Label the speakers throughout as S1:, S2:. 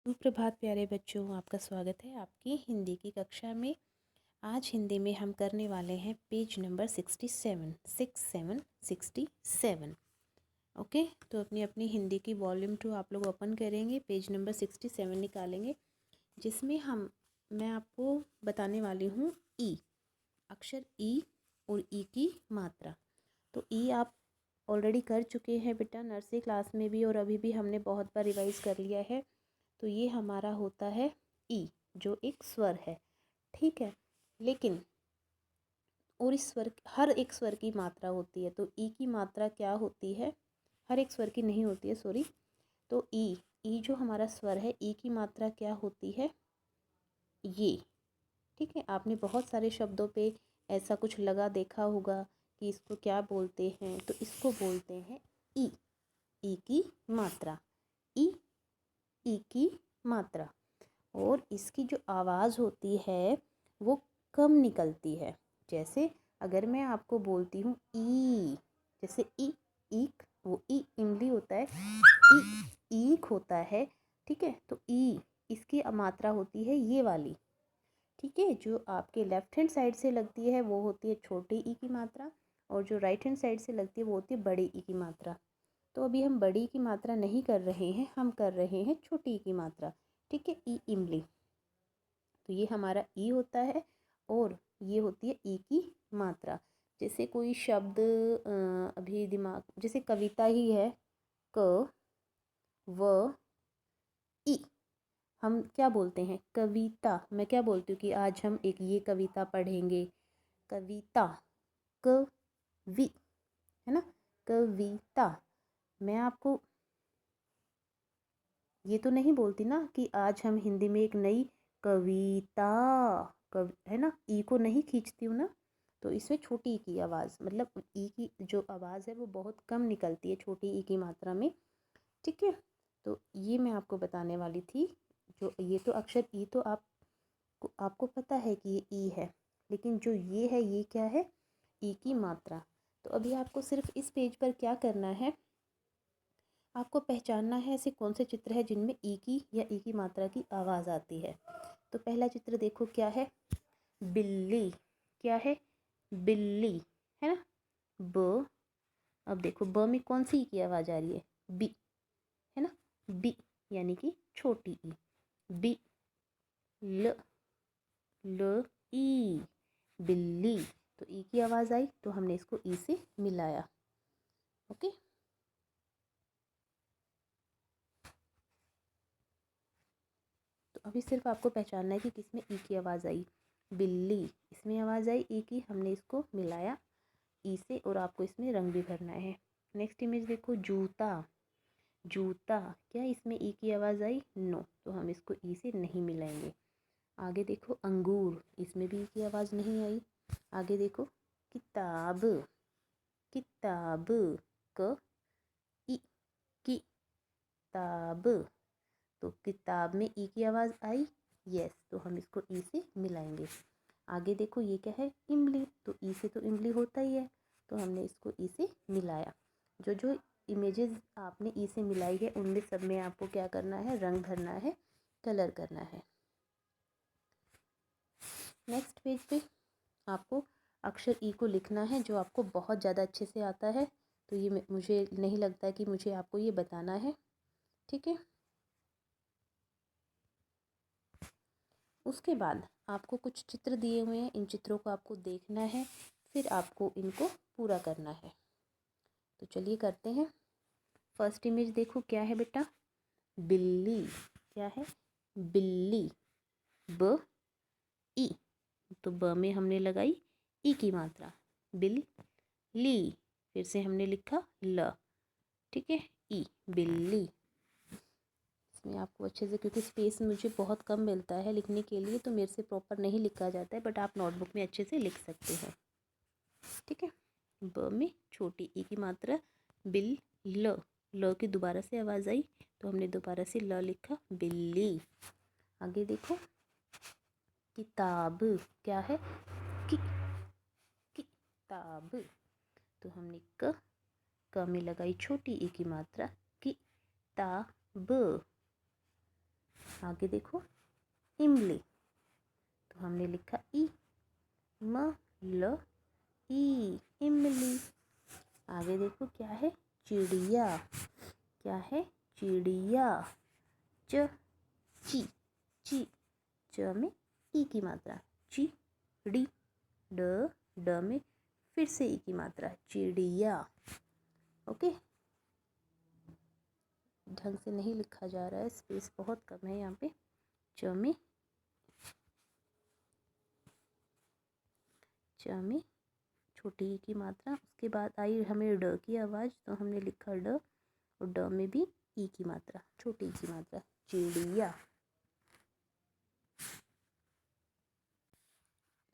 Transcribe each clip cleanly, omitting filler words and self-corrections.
S1: सुप्रभात प्यारे बच्चों, आपका स्वागत है आपकी हिंदी की कक्षा में। आज हिंदी में हम करने वाले हैं पेज नंबर 67। ओके, तो अपनी अपनी हिंदी की वॉल्यूम 2 आप लोग ओपन करेंगे, पेज नंबर 67 निकालेंगे, जिसमें मैं आपको बताने वाली हूँ ई, अक्षर ई और ई की मात्रा। तो ई आप ऑलरेडी कर चुके हैं बेटा, नर्सरी क्लास में भी, और अभी भी हमने बहुत बार रिवाइज़ कर लिया है। तो ये हमारा होता है ई, जो एक स्वर है, ठीक है। लेकिन और इस स्वर, हर एक स्वर की मात्रा होती है। तो ई की मात्रा क्या होती है? हर एक स्वर की नहीं होती है, सॉरी। तो ई जो हमारा स्वर है, ई की मात्रा क्या होती है? ये, ठीक है। आपने बहुत सारे शब्दों पे ऐसा कुछ लगा देखा होगा कि इसको क्या बोलते हैं, तो इसको बोलते हैं ई, ई की मात्रा, ई, ई की मात्रा। और इसकी जो आवाज़ होती है वो कम निकलती है। जैसे अगर मैं आपको बोलती हूँ ई, जैसे ई, ईक, वो ई इमली होता है, ई ईक होता है, ठीक है। तो ई, इसकी मात्रा होती है ये वाली, ठीक है। जो आपके लेफ्ट हैंड साइड से लगती है वो होती है छोटी ई की मात्रा, और जो राइट हैंड साइड से लगती है वो होती है बड़ी ई की मात्रा। तो अभी हम बड़ी की मात्रा नहीं कर रहे हैं, हम कर रहे हैं छोटी की मात्रा, ठीक है। ई इमली, तो ये हमारा ई होता है, और ये होती है ई की मात्रा। जैसे कोई शब्द अभी दिमाग, जैसे कविता ही है, क व ई, हम क्या बोलते हैं? कविता। मैं क्या बोलती हूँ कि आज हम एक ये कविता पढ़ेंगे, कविता, कवि, है ना, कविता। मैं आपको ये तो नहीं बोलती ना कि आज हम हिंदी में एक नई कविता, है ना, ई को नहीं खींचती हूँ ना। तो इसमें छोटी ई की आवाज़, मतलब ई की जो आवाज़ है वो बहुत कम निकलती है छोटी ई की मात्रा में, ठीक है। तो ये मैं आपको बताने वाली थी। जो ये तो अक्षर ई तो आपको पता है कि ये ई है, लेकिन जो ये है ये क्या है? ई की मात्रा। तो अभी आपको सिर्फ इस पेज पर क्या करना है, आपको पहचानना है ऐसे कौन से चित्र है जिनमें ई की या ई की मात्रा की आवाज़ आती है। तो पहला चित्र देखो, क्या है? बिल्ली। क्या है? बिल्ली, है ना। ब, अब देखो ब में कौन सी ई की आवाज़ आ रही है? बी, है ना, बी, यानी कि छोटी ई। बी, ल, ल, ई, बिल्ली। तो ई की आवाज़ आई तो हमने इसको ई से मिलाया, ओके। तो अभी सिर्फ आपको पहचानना है कि किसमें ई की आवाज़ आई। बिल्ली, इसमें आवाज़ आई ई की, हमने इसको मिलाया ई से, और आपको इसमें रंग भी भरना है। नेक्स्ट इमेज देखो, जूता। जूता, क्या इसमें ई की आवाज़ आई? नो, तो हम इसको ई से नहीं मिलाएंगे। आगे देखो, अंगूर, इसमें भी ई की आवाज़ नहीं आई। आगे देखो, किताब। किताब, क, ई, किताब। तो किताब में ई की आवाज़ आई, यस, तो हम इसको ई से मिलाएंगे। आगे देखो, ये क्या है? इमली। तो ई से तो इमली होता ही है, तो हमने इसको ई से मिलाया। जो जो इमेजेस आपने ई से मिलाई है उनमें सब में आपको क्या करना है? रंग भरना है, कलर करना है। नेक्स्ट पेज पे आपको अक्षर ई को लिखना है, जो आपको बहुत ज़्यादा अच्छे से आता है। तो ये मुझे नहीं लगता कि मुझे आपको ये बताना है, ठीक है। उसके बाद आपको कुछ चित्र दिए हुए हैं, इन चित्रों को आपको देखना है, फिर आपको इनको पूरा करना है। तो चलिए करते हैं। फर्स्ट इमेज देखो, क्या है बेटा? बिल्ली। क्या है? बिल्ली। ब, ई, तो ब में हमने लगाई ई की मात्रा, बिल, ली, फिर से हमने लिखा ल, ठीक है, ई, बिल्ली। इसमें आपको अच्छे से, क्योंकि स्पेस मुझे बहुत कम मिलता है लिखने के लिए, तो मेरे से प्रॉपर नहीं लिखा जाता है, बट आप नोटबुक में अच्छे से लिख सकते हैं, ठीक है। ब में छोटी ई की मात्रा, बिल, ल की दोबारा से आवाज़ आई तो हमने दोबारा से ल लिखा, बिल्ली। आगे देखो, किताब। क्या है? कि, किताब। तो हमने क में लगाई छोटी ई की मात्रा, किताब। आगे देखो इमली, तो हमने लिखा ई, म ल ई, इमली। आगे देखो क्या है, चिड़िया, क्या है, चिड़िया, च ची, ची, च में ई की मात्रा, ची डी, ड में फिर से ई की मात्रा, चिड़िया। ओके, ढंग से नहीं लिखा जा रहा है, स्पेस बहुत कम है यहाँ पे। च में छोटी ई की मात्रा, उसके बाद आई हमें ड की आवाज़, तो हमने लिखा ड, और ड में भी ई की मात्रा, छोटी ई की मात्रा, चिड़िया।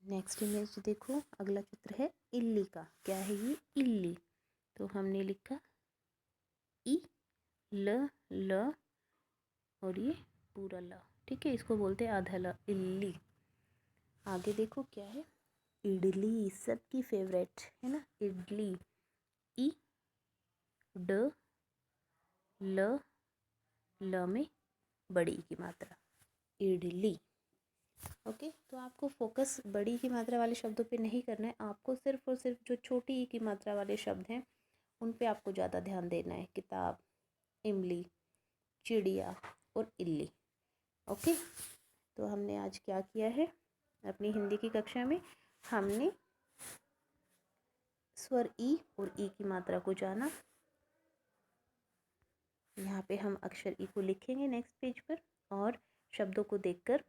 S1: नेक्स्ट इमेज देखो, अगला चित्र है इल्ली का। क्या है ये, इल्ली, तो हमने लिखा ई, ल और ये पूरा ल, ठीक है, इसको बोलते हैं आधा ल, इल्ली। आगे देखो क्या है, इडली, सबकी फेवरेट है ना, इडली, ई, ड, ल में बड़ी की मात्रा, इडली। ओके, तो आपको फोकस बड़ी की मात्रा वाले शब्दों पे नहीं करना है, आपको सिर्फ और सिर्फ जो छोटी ई की मात्रा वाले शब्द हैं उन पे आपको ज़्यादा ध्यान देना है, किताब, इमली, चिड़िया और इल्ली। ओके, तो हमने आज क्या किया है अपनी हिंदी की कक्षा में, हमने स्वर ई और ई की मात्रा को जाना। यहाँ पे हम अक्षर ई को लिखेंगे नेक्स्ट पेज पर, और शब्दों को देखकर,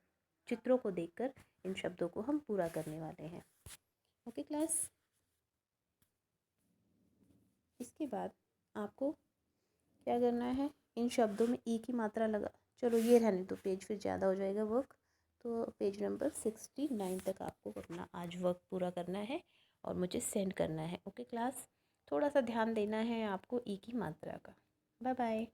S1: चित्रों को देखकर इन शब्दों को हम पूरा करने वाले हैं। ओके क्लास, इसके बाद आपको क्या करना है, इन शब्दों में ई की मात्रा लगा, चलो ये रहने दो, पेज फिर ज़्यादा हो जाएगा वर्क, तो पेज नंबर 69 तक आपको अपना आज वर्क पूरा करना है और मुझे सेंड करना है। ओके क्लास, थोड़ा सा ध्यान देना है आपको ई की मात्रा का। Bye bye.